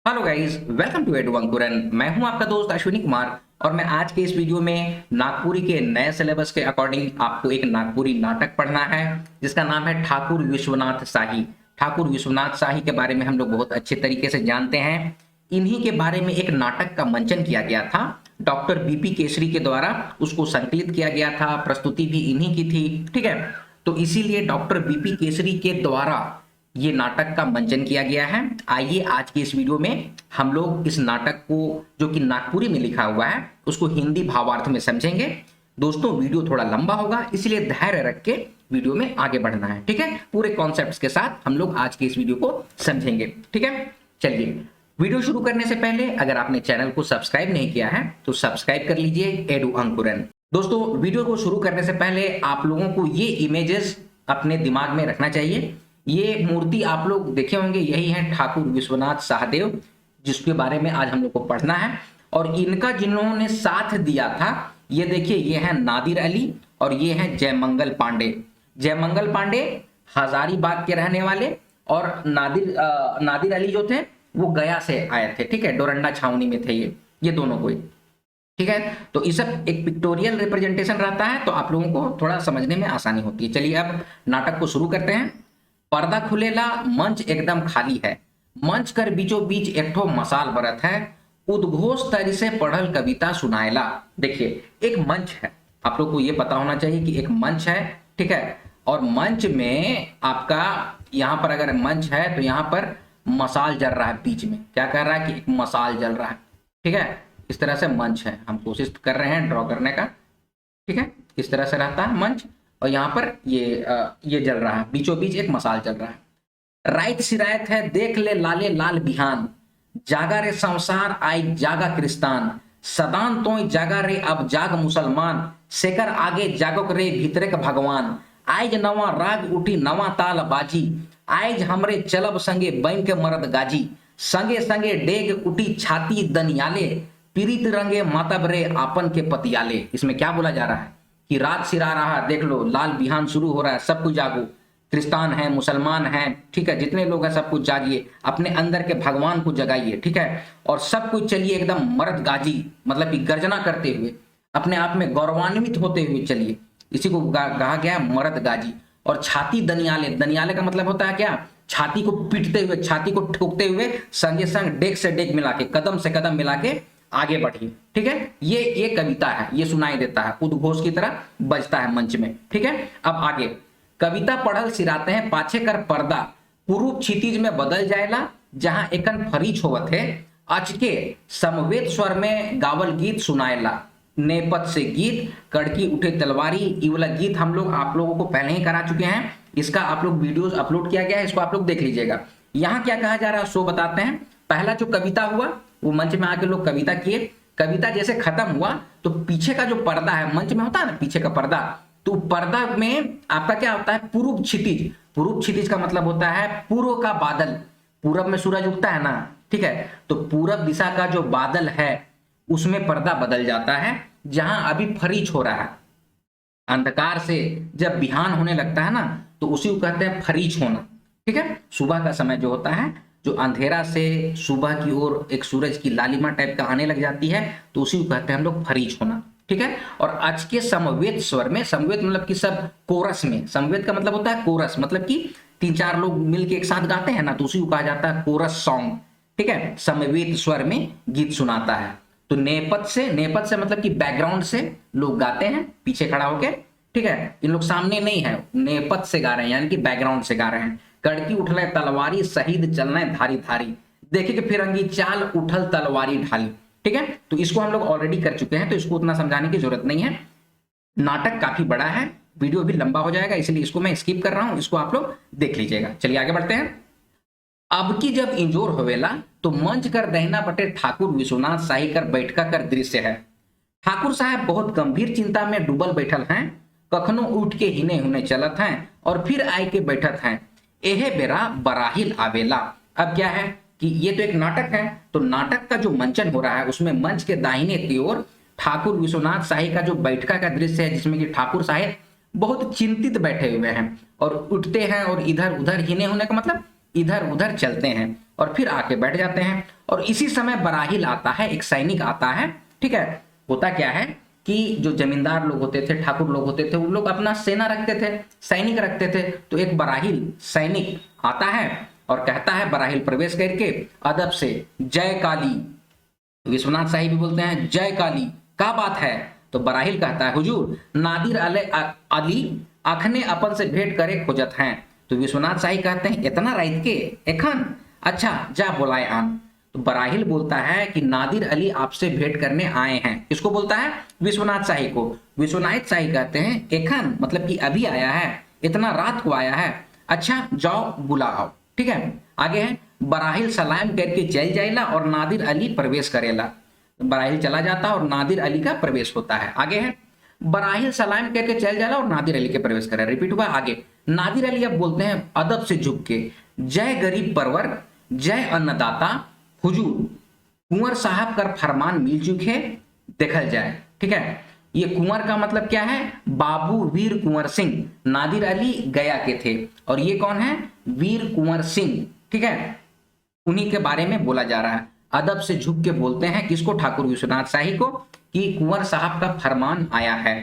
Hello guys, welcome to edu Ankuran. मैं हूं आपका दोस्त अश्विनी कुमार और मैं आज के इस वीडियो में नागपुरी के नए सिलेबस के अकॉर्डिंग आपको एक नागपुरी नाटक पढ़ना है जिसका नाम है ठाकुर विश्वनाथ शाही। ठाकुर विश्वनाथ शाही के बारे में हम लोग बहुत अच्छे तरीके से जानते हैं। इन्हीं के बारे में एक नाटक का मंचन किया गया था डॉक्टर बीपी केसरी के द्वारा। उसको संकलित किया गया था, प्रस्तुति भी इन्हीं की थी। ठीक है, तो इसीलिए डॉक्टर बीपी केसरी के द्वारा ये नाटक का मंचन किया गया है। आइए आज की इस वीडियो में हम लोग इस नाटक को जो कि नागपुरी में लिखा हुआ है उसको हिंदी भावार्थ में समझेंगे। दोस्तों, वीडियो थोड़ा लंबा होगा इसलिए धैर्य रख के वीडियो में आगे बढ़ना है। ठीक है, पूरे कॉन्सेप्ट्स के साथ हम लोग आज के इस वीडियो को समझेंगे। ठीक है, चलिए वीडियो शुरू करने से पहले अगर आपने चैनल को सब्सक्राइब नहीं किया है तो सब्सक्राइब कर लीजिए एडू अंकुरन। दोस्तों, वीडियो को शुरू करने से पहले आप लोगों को ये इमेजेस अपने दिमाग में रखना चाहिए। ये मूर्ति आप लोग देखे होंगे, यही है ठाकुर विश्वनाथ शाहदेव जिसके बारे में आज हम लोग को पढ़ना है। और इनका जिन्होंने साथ दिया था, ये देखिए, ये है नादिर अली और ये है जयमंगल पांडे। जयमंगल पांडे हजारीबाग के रहने वाले और नादिर अली जो थे वो गया से आए थे। ठीक है, डोरंडा छावनी में थे ये दोनों कोई। ठीक है, तो ये सब एक पिक्टोरियल रिप्रेजेंटेशन रहता है तो आप लोगों को थोड़ा समझने में आसानी होती है। चलिए अब नाटक को शुरू करते हैं। पर्दा खुलेला, मंच एकदम खाली है। मंच कर बीचों बीच एक ठो मसाल बरत है। उद्घोष तरी से पढ़ल कविता सुनाएला। देखिए, एक मंच है, आप लोग को ये पता होना चाहिए कि एक मंच है। ठीक है, और मंच में आपका यहाँ पर अगर मंच है तो यहाँ पर मसाल जल रहा है बीच में। क्या कह रहा है कि एक मसाल जल रहा है। ठीक है, इस तरह से मंच है, हम कोशिश कर रहे हैं ड्रॉ करने का। ठीक है, इस तरह से रहता है मंच और यहाँ पर ये जल रहा है, बीचों बीच एक मसाल जल रहा है। राइत सिरायत है, देख ले लाले लाल बिहान। जागा रे संसार, आई जागा क्रिस्तान। सदान तोय जागा रे, अब जाग मुसलमान। सेकर आगे जागोक रे भीतरे का भगवान। आइज नवा राग उठी, नवा ताल बाजी। आइज हमरे चलब संगे बन के मरद गाजी। संगे संगे डेग उठी छाती दनियाले। पीरित रंगे मातब रे आपन के पतियाले। इसमें क्या बोला जा रहा है कि रात सिरा रहा, देख लो लाल बिहान शुरू हो रहा है, सब कुछ जागो। क्रिस्तान है, मुसलमान है, ठीक है, जितने लोग हैं सब कुछ जागिए, अपने अंदर के भगवान को जगाइए। ठीक है, और सब कुछ चलिए एकदम मर्द गाजी, मतलब कि गर्जना करते हुए, अपने आप में गौरवान्वित होते हुए चलिए। इसी को कहा गया है मर्द गाजी। और छाती दनियाले, दनियाले का मतलब होता है क्या, छाती को पीटते हुए, छाती को ठोकते हुए, संगे संग डेग से डेग मिला के, कदम से कदम मिला के आगे बढ़िए। ठीक है, ये कविता है, ये सुनाई देता है, उद्घोष की तरह बजता है मंच में। ठीक है, अब आगे कविता पढ़ल सिराते हैं, पाछे कर पर्दा। पूर्व क्षितिज में बदल जाएला, जहां एकन फरीच होवत है। अचके समवेत स्वर में गावल गीत सुनाएला। नेपथ से गीत, कड़की उठे तलवारी। ये वाला गीत हम लोग आप लोगों को पहले ही करा चुके हैं, इसका आप लोग वीडियोस अपलोड किया गया है, इसको आप लोग देख लीजिएगा। यहाँ क्या कहा जा रहा है सो बताते हैं। पहला जो कविता हुआ वो मंच में आके लोग कविता किए। कविता जैसे खत्म हुआ तो पीछे का जो पर्दा है, मंच में होता है ना पीछे का पर्दा, तो पर्दा में आपका क्या होता है, पूर्व क्षितिज। पूर्व क्षितिज का मतलब होता है पूर्व का बादल। पूरब में सूरज उगता है ना, ठीक है, तो पूरब दिशा का जो बादल है उसमें पर्दा बदल जाता है, जहां अभी फरीच हो रहा है। अंधकार से जब बिहान होने लगता है ना तो उसी को कहते हैं फरीच होना। ठीक है, सुबह का समय जो होता है, जो अंधेरा से सुबह की ओर एक सूरज की लालिमा टाइप का आने लग जाती है, तो उसी को कहते हैं हम लोग फरीच होना। ठीक है, और आज के समवेत स्वर में, समवेत मतलब कि सब कोरस में, समवेत का मतलब होता है कोरस, मतलब कि 3-4 लोग मिलके एक साथ गाते हैं ना, तो उसी को कहा जाता है कोरस सॉन्ग। ठीक है, समवेत स्वर में गीत सुनाता है। तो नेपथ से मतलब कि बैकग्राउंड से लोग गाते हैं पीछे खड़ा होके। ठीक है, इन लोग सामने नहीं है, नेपथ से गा रहे हैं, यानी कि बैकग्राउंड से गा रहे हैं। कड़की उठल तलवारी, शहीद चलना धारी धारी। देखे कि फिरंगी चाल, उठल तलवारी ढाली। ठीक है, तो इसको हम लोग ऑलरेडी कर चुके हैं तो इसको उतना समझाने की जरूरत नहीं है। नाटक काफी बड़ा है, वीडियो भी लंबा हो जाएगा, इसलिए इसको मैं स्किप कर रहा हूं, इसको आप लोग देख लीजिएगा। चलिए आगे बढ़ते हैं। अब की जब इंजोर होवेला तो मंच कर दहना बटे ठाकुर विश्वनाथ शाही कर बैठका कर दृश्य है। ठाकुर साहब बहुत गंभीर चिंता में डूबल बैठल हैं। कखनो उठ के हिने हुने चलत हैं और फिर आए के बैठत हैं। एहे बेरा बराहिल आवेला। अब क्या है कि ये तो एक नाटक है, तो नाटक का जो मंचन हो रहा है उसमें मंच के दाहिने की ओर ठाकुर विश्वनाथ शाही का जो बैठका का दृश्य है, जिसमें कि ठाकुर साहब बहुत चिंतित बैठे हुए हैं और उठते हैं और इधर उधर, हिने होने का मतलब इधर उधर चलते हैं। और फिर आके बैठ जाते हैं। और इसी समय बराहिल आता है, एक सैनिक आता है, ठीक है। होता क्या है कि जो जमींदार लोग होते थे, ठाकुर लोग होते थे, वो लोग अपना सेना रखते थे, सैनिक रखते थे। तो एक बराहिल सैनिक आता है और कहता है, बराहिल प्रवेश करके अदब से, जय काली, विश्वनाथ शाही भी बोलते हैं जय काली, क्या बात है। तो बराहिल कहता है, हुजूर नादिर अली अखने अपन से भेंट करे खोजत हैं। तो विश्वनाथ शाही कहते हैं, इतना रात के एखन, अच्छा जा बुलाए आन। तो बराहिल बोलता है कि नादिर अली आपसे भेंट करने आए हैं। किसको बोलता है? विश्वनाथ शाही को। विश्वनाथ शाही कहते हैं, एखन मतलब कि अभी आया है, इतना रात को आया है, अच्छा जाओ बुलाओ, ठीक है। आगे है, बराहिल सलाम करके चल जाएला और नादिर अली प्रवेश करेला। बराहिल चला जाता है और नादिर अली का प्रवेश होता है। आगे है, बराहिल सलाम करके चल जाला और नादिर अली के प्रवेश करे। रिपीट हुआ। आगे नादिर अली अब बोलते हैं अदब से झुक के, जय गरीब परवर, जय अन्नदाता, हुजूर कुंवर साहब कर फरमान मिल चुके, देखल जाए, ठीक है। ये कुंवर का मतलब क्या है? बाबू वीर कुंवर सिंह, नादिर अली गया के थे, और ये कौन है? वीर कुंवर सिंह, ठीक है। उन्हीं के बारे में बोला जा रहा है। अदब से झुक के बोलते हैं किसको? ठाकुर विश्वनाथ शाही को, कि कुंवर साहब का फरमान आया है,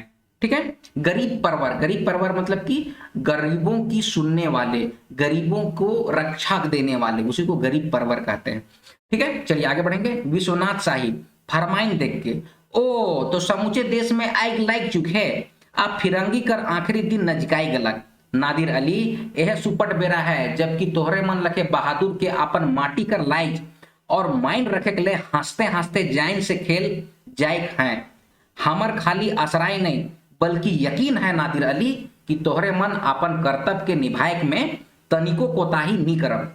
ठीक है। गरीब परवर, गरीब परवर मतलब कि गरीबों की सुनने वाले, गरीबों को रक्षा देने वाले, उसी को गरीब परवर कहते हैं, ठीक है। चलिए आगे बढ़ेंगे। विश्वनाथ शाही फरमाइन देख के, ओ तो समूचे देश में आग लाग चुके, आप फिरंगी कर आखिरी दिन नजकाई गलक। नादिर अली, यह सुपट बेरा है जबकि तोहरे मन लखे बहादुर के अपन माटी कर लाइज और माइन रखे के लिए हंसते हंसते जाइन से खेल जाए हैं। हमर खाली आसराय नहीं बल्कि यकीन है नादिर अली कि तोहरे मन अपन कर्तव्य के निभाए में तनिको कोताही नहीं करब।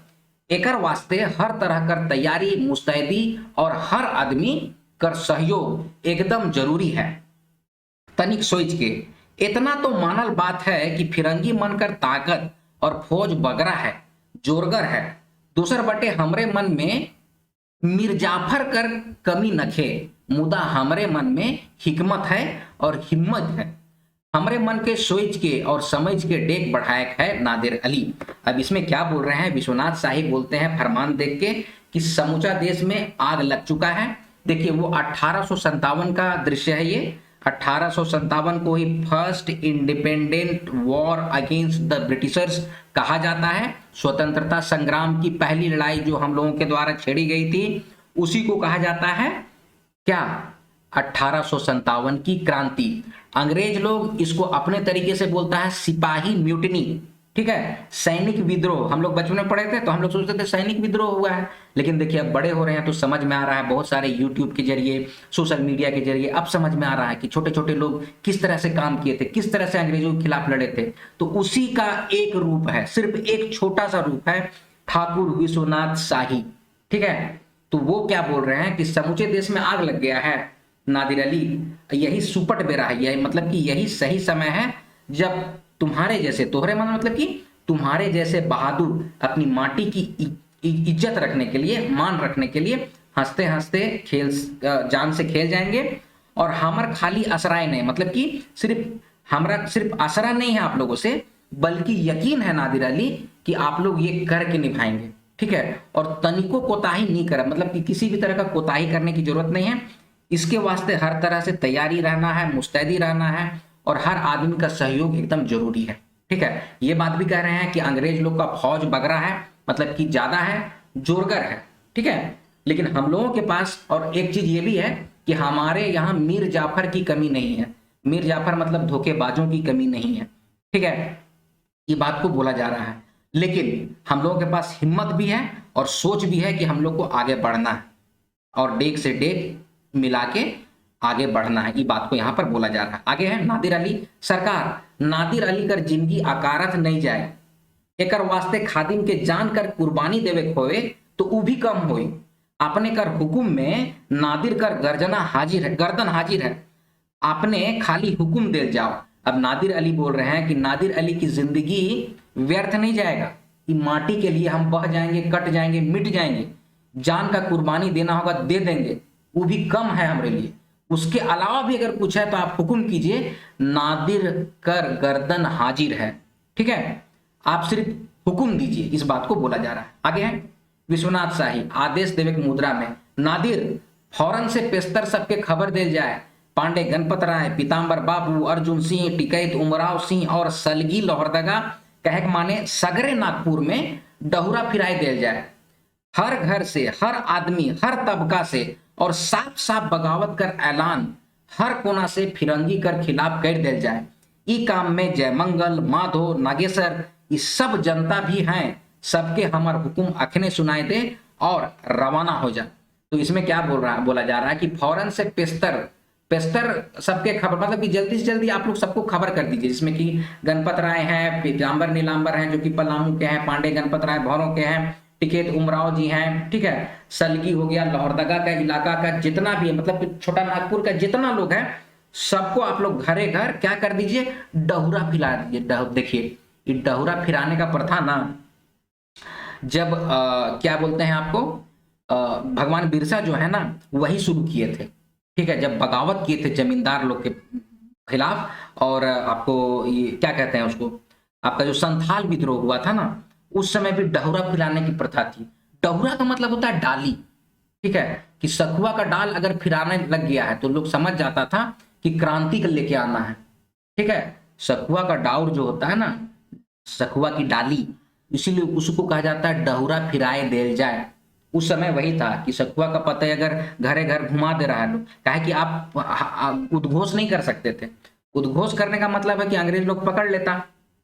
एकर वास्ते हर तरह कर तैयारी, मुस्तैदी और हर आदमी कर सहयोग एकदम जरूरी है। तनिक सोच के, इतना तो मानल बात है कि फिरंगी मन कर ताकत और फौज बगरा है, जोरगर है। दूसर बटे हमरे मन में मिर्जाफर कर कमी नखे, मुदा हमरे मन में हिकमत है और हिम्मत है। हमरे मन के सोच के और समझ के डेक बढ़ायक है नादिर अली। अब इसमें क्या बोल रहे हैं? विश्वनाथ शाही बोलते हैं फरमान देख के कि समूचा देश में आग लग चुका है। देखिए वो 1857 का दृश्य है। ये 1857 को ही first independent war against the Britishers कहा जाता है। स्वतंत्रता संग्राम की पहली लड़ाई जो हम लोगों के द्वारा छेड़ी गई थी, उसी को कहा जाता है क्या? 1857 की क्रांति। अंग्रेज लोग इसको अपने तरीके से बोलता है सिपाही म्यूटिनी, ठीक है, सैनिक विद्रोह। हम लोग बचपन में पढ़े थे तो हम लोग सोचते थे सैनिक विद्रोह हुआ है, लेकिन देखिए अब बड़े हो रहे हैं तो समझ में आ रहा है, बहुत सारे यूट्यूब के जरिए, सोशल मीडिया के जरिए अब समझ में आ रहा है कि छोटे छोटे लोग किस तरह से काम किए थे, किस तरह से अंग्रेजों के खिलाफ लड़े थे। तो उसी का एक रूप है, सिर्फ एक छोटा सा रूप है ठाकुर विश्वनाथ शाही, ठीक है। तो वो क्या बोल रहे हैं कि समूचे देश में आग लग गया है नादिर अली, यही सुपट बेरा है, यही मतलब कि यही सही समय है जब तुम्हारे जैसे, तोहरे मन मतलब कि तुम्हारे जैसे बहादुर अपनी माटी की इज्जत रखने के लिए, मान रखने के लिए हंसते हंसते खेल जान से खेल जाएंगे। और हमर खाली असराय नहीं, मतलब कि सिर्फ असरा नहीं है आप लोगों से, बल्कि यकीन है नादिर अली कि आप लोग ये करके निभाएंगे, ठीक है। और तनिको कोताही नहीं करा, मतलब कि किसी भी तरह का कोताही करने की जरूरत नहीं है। इसके वास्ते हर तरह से तैयारी रहना है, मुस्तैदी रहना है, और हर आदमी का सहयोग एकदम जरूरी है, ठीक है। ये बात भी कह रहे हैं कि अंग्रेज लोग का फौज बगरा है, मतलब कि ज्यादा है, जोरगर है, ठीक है। लेकिन हम लोगों के पास और एक चीज ये भी है कि हमारे यहाँ मीर जाफर की कमी नहीं है। मीर जाफर मतलब धोखेबाजों की कमी नहीं है, ठीक है। ये बात को बोला जा रहा है, लेकिन हम लोगों के पास हिम्मत भी है और सोच भी है कि हम लोग को आगे बढ़ना है और डेग से डेग मिला के आगे बढ़ना है। ये बात को यहाँ पर बोला जा रहा है। आगे है नादिर अली सरकार, नादिर अली कर जिंदगी अकारत नहीं जाए, एकर वास्ते खादिम के जान कर कुर्बानी देवे खोए तो उ भी कम होई। अपने कर हुकुम में नादिर कर गर्दन हाजिर है, आपने खाली हुकुम दे जाओ। अब नादिर अली बोल रहे हैं कि नादिर अली की जिंदगी व्यर्थ नहीं जाएगा, कि माटी के लिए हम बह जाएंगे, कट जाएंगे, मिट जाएंगे, जान का कुर्बानी देना होगा दे देंगे, वो भी कम है हमारे लिए। उसके अलावा भी अगर कुछ है तो आप हुक्म कीजिए, नादिर कर गर्दन हाजिर है, ठीक है। आप सिर्फ हुक्म दीजिए, इस बात को बोला जा रहा है। आगे है विश्वनाथ शाही आदेश देवे के मुद्रा में। नादिर फौरन से पेस्तर सबके खबर दे जाए। पांडे गणपत राय, पीताम्बर बाबू, अर्जुन सिंह, टिकैत उमराव सिंह और सलगी लोहरदगा कहे माने सगरे नागपुर में डहुरा फिराई दे जाए। हर घर से, हर आदमी, हर तबका से और साफ साफ बगावत कर ऐलान हर कोना से फिरंगी कर खिलाफ कर दिल जाए। ई काम में जयमंगल, माधो, नागेश्वर ये सब जनता भी हैं। सबके हमार हुकुम अखने सुनाए दे और रवाना हो जा। तो इसमें क्या बोला जा रहा है कि फौरन से पेस्तर सबके खबर, मतलब कि जल्दी से जल्दी आप लोग सबको खबर कर दीजिए, जिसमें कि गणपत राय हैं, पीताम्बर नीलांबर हैं जो कि पलामू के हैं, पांडे गणपत राय भौरों के हैं, टिकैत उमराव जी हैं, ठीक है, सलगी हो गया, लोहरदगा का इलाका का जितना भी है, मतलब छोटा नागपुर का जितना लोग हैं सबको आप लोग घरे घर क्या कर दीजिए, डहुरा फिरा दीजिए। देखिए ये डहुरा फिराने का प्रथा ना जब क्या बोलते हैं आपको, भगवान बिरसा जो है ना वही शुरू किए थे, ठीक है, जब बगावत किए थे जमींदार लोग के खिलाफ। और आपको ये क्या कहते हैं उसको, आपका जो संथाल विद्रोह हुआ था ना उस समय भी डहुरा फिराने की प्रथा थी। डहुरा का मतलब होता है डाली, ठीक है, कि सखुआ का डाल अगर फिराने लग गया है तो लोग समझ जाता था कि क्रांति का लेके आना है, ठीक है। सखुआ का डाउर जो होता है ना, सखुआ की डाली, इसीलिए उसको कहा जाता है डहुरा फिराए दे जाए। उस समय वही था कि सखुआ का पता अगर घरे घर घुमा दे रहा है लोग, काहे कि आप उद्घोष नहीं कर सकते थे। उद्घोष करने का मतलब है कि अंग्रेज लोग पकड़ लेता,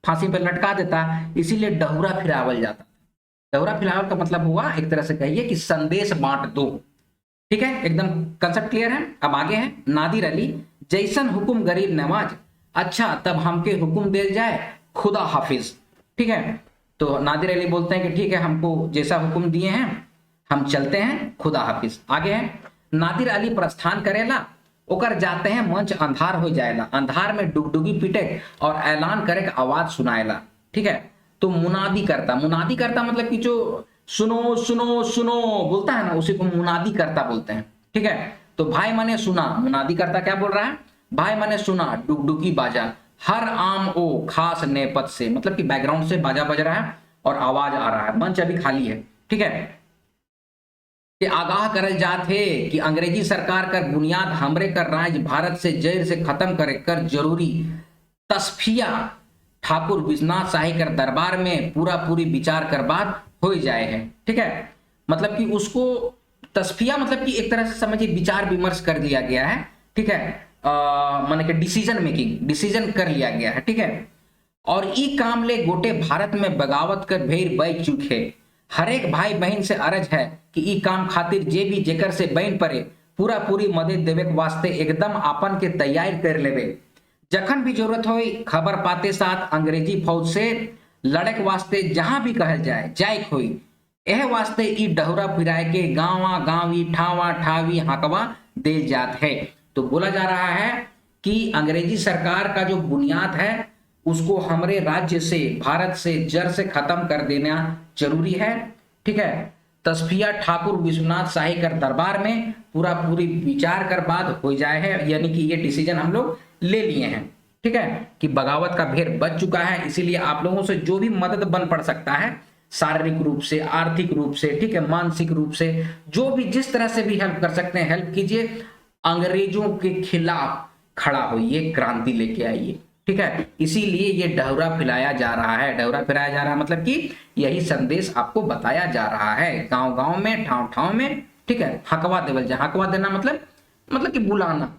फांसी पर लटका देता, इसीलिए डहुरा फिरावल जाता। डहुरा फिरावल का मतलब हुआ एक तरह से कहिए कि संदेश बांट दो, ठीक है, एकदम कंसेप्ट क्लियर है। अब आगे है नादिर अली, जैसन हुकुम गरीब नवाज, अच्छा तब हमके हुकुम दे जाए खुदा हाफिज, ठीक है। तो नादिर अली बोलते हैं कि ठीक है, हमको जैसा हुकुम दिए हैं हम चलते हैं, खुदा हाफिज। आगे है नादिर अली प्रस्थान करेला, ओकर जाते हैं मंच अंधार हो जाएला, अंधार में डुगडुगी पीटे और ऐलान करे आवाज सुनाएला, ठीक है। तो मुनादी करता मतलब कि जो सुनो सुनो सुनो बोलता है ना उसी को मुनादी करता बोलते हैं, ठीक है। तो भाई मैंने सुना, मुनादी करता क्या बोल रहा है, भाई मैंने सुना डुगडुगी बाजा हर आम ओ खास नेपथ से, मतलब कि बैकग्राउंड से बाजा बज रहा है और आवाज आ रहा है, मंच अभी खाली है, ठीक है। कि आगाह करल जात है कि अंग्रेजी सरकार कर बुनियाद हमरे कर राज भारत से जड़ से खत्म करे कर जरूरी तस्फिया ठाकुर विश्वनाथ शाही कर दरबार में पूरा पूरी विचार कर बात हो जाए है, ठीक है। मतलब कि उसको तस्फिया मतलब कि एक तरह से समझिए विचार विमर्श कर लिया गया है, ठीक है, माने कि डिसीजन कर लिया गया है, ठीक है। और ई काम ले गोटे भारत में बगावत कर भेर बैठ चुके, हर एक भाई बहन से अर्ज है कि ई काम खातिर जे भी जेकर से बहन परे पूरा पूरी मदद देवे के वास्ते एकदम आपन के तैयार कर लेवे। जखन भी जरूरत हो खबर पाते साथ अंग्रेजी फौज से लड़े के वास्ते जहां भी कहल जाए जाए होई, यह वास्ते ई डहुरा फिराए के गांवा गांवी ठावा ठावी हाकवा दे जात है। तो बोला जा रहा है कि अंग्रेजी सरकार का जो बुनियाद है उसको हमारे राज्य से भारत से जड़ से खत्म कर देना जरूरी है, ठीक है। तस्फिया ठाकुर विश्वनाथ शाही कर दरबार में पूरा पूरी विचार कर बात हो जाए है, यानी कि ये डिसीजन हम लोग ले लिए हैं, ठीक है, कि बगावत का भेर बच चुका है। इसीलिए आप लोगों से जो भी मदद बन पड़ सकता है शारीरिक रूप से, आर्थिक रूप से, ठीक है, मानसिक रूप से, जो भी जिस तरह से भी हेल्प कर सकते हैं हेल्प कीजिए, अंग्रेजों के खिलाफ खड़ा होइए, क्रांति लेके आइए, ठीक है। इसीलिए ये डहुरा फिराया जा रहा है। डहुरा फिराया जा रहा है मतलब कि यही संदेश आपको बताया जा रहा है गांव गांव में, ठाव ठाव में, ठीक है। हकवा देवल जा, हकवा देना मतलब कि बुलाना,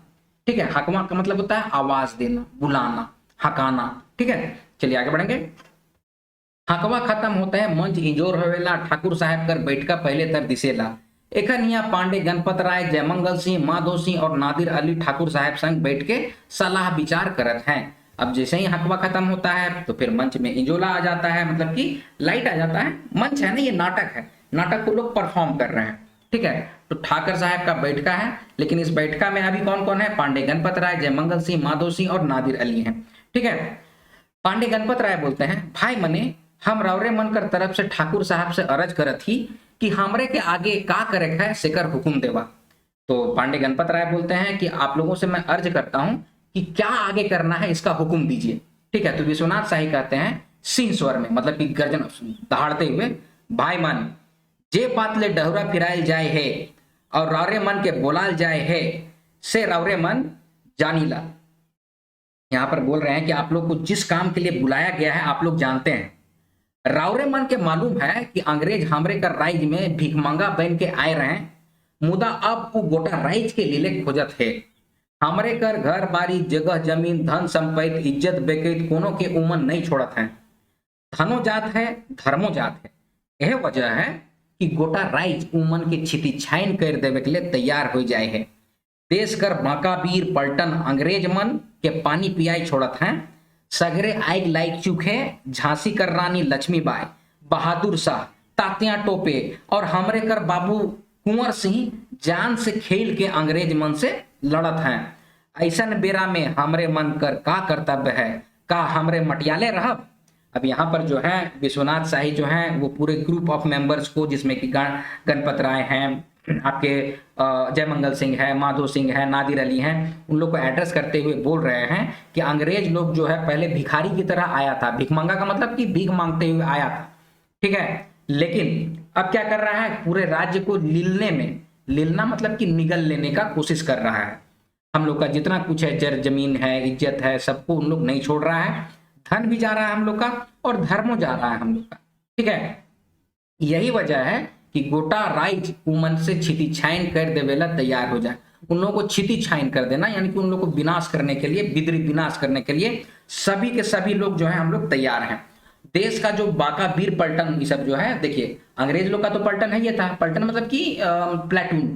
ठीक है। हकवा का मतलब होता है आवाज देना, बुलाना, हकाना, ठीक है। चलिए आगे बढ़ेंगे। हकवा खत्म होता है, मंच इंजोर होवेला, ठाकुर साहब कर बैठका पहले तर दिसेला। एखन यहाँ पांडे गणपत राय, जयमंगल सिंह, माधो सिंह और नादिर अली ठाकुर साहब संग बैठ के सलाह विचार करत हैं। अब जैसे ही हकवा खत्म होता है तो फिर मंच में इंजोला आ जाता है, मतलब कि लाइट आ जाता है। मंच है ना, ये नाटक है, नाटक को लोग परफॉर्म कर रहे हैं, ठीक है। तो ठाकर साहब का बैठका है, लेकिन इस बैठका में अभी कौन कौन है, पांडे गणपत राय, जयमंगल सिंह, माधो सिंह और नादिर अली हैं, ठीक है। पांडे गणपत राय बोलते हैं, भाई मने हम रौरे मन कर तरफ से ठाकुर साहब से अर्ज करत ही कि हमरे के आगे का करे है सेकर हुकुम देवा। तो पांडे गणपत राय बोलते हैं कि आप लोगों से मैं अर्ज करता हूं कि क्या आगे करना है इसका हुक्म दीजिए, ठीक है। तो विश्वनाथ शाही कहते हैं सिंह स्वर में, मतलब कि गर्जन दहाड़ते हुए, भाई मान जे बात ले डहुरा फिराइल जाए है और रावरे मन के बोलाल जाए है से रावरे मन जानीला। यहां पर बोल रहे हैं कि आप लोग को जिस काम के लिए बुलाया गया है आप लोग जानते हैं। रावरे मन के मालूम है कि अंग्रेज हमरे कर राइज में भिखमंगा बन के आए रहे, मुदा अब वो गोटा राइज के लिए खोजत है। हमरे कर घर बारी जगह जमीन धन संपत्ति इज्जत बेकैत कोनो के उमन नहीं छोड़त है। धनो जात है धर्मो जात है। यह वजह है कि गोटा राइज उमन के छिती छाइन कर देवे के लिए तैयार हो जाए है। देश कर बांका वीर पलटन अंग्रेज मन के पानी पियाई छोड़त हैं। सगरे आग लाइक चुके झांसी कर रानी लक्ष्मीबाई, बहादुर शाह, तात्या टोपे और हमरे कर बाबू कुंवर सिंह जान से खेल के अंग्रेज मन से लड़त हैं। ऐसन बेरा में हमरे मन कर का कर्तव्य है, का हमरे मटियाले रहब। अब यहाँ पर जो है विश्वनाथ शाही जो है वो पूरे ग्रुप ऑफ मेंबर्स को, जिसमें कि गणपत राय हैं, आपके जयमंगल सिंह है, माधो सिंह है, नादिर अली हैं, उन लोग को एड्रेस करते हुए बोल रहे हैं कि अंग्रेज लोग जो है पहले भिखारी की तरह आया था। भिखमंगा का मतलब कि भीख मांगते हुए आया था, ठीक है। लेकिन अब क्या कर रहा है, पूरे राज्य को लीलने में, लीलना मतलब कि निगल लेने का कोशिश कर रहा है। हम लोग का जितना कुछ है, जर जमीन है, इज्जत है, सबको उन लोग नहीं छोड़ रहा है। धन भी जा रहा है हम लोग का और धर्मो जा रहा है हम लोग का, ठीक है। यही वजह है कि गोटा राइज उमन से छिती छाइन कर देवेला तैयार हो जाए। उन लोगों को छिती छाइन कर देना यानी कि उन लोगों को विनाश करने के लिए, विद्रोही विनाश करने के लिए सभी के सभी लोग जो है हम लोग तैयार हैं। देश का जो बाका वीर पलटन ये सब जो है, देखिए अंग्रेज लोग का तो पलटन है ये था, पलटन मतलब कि प्लेटून,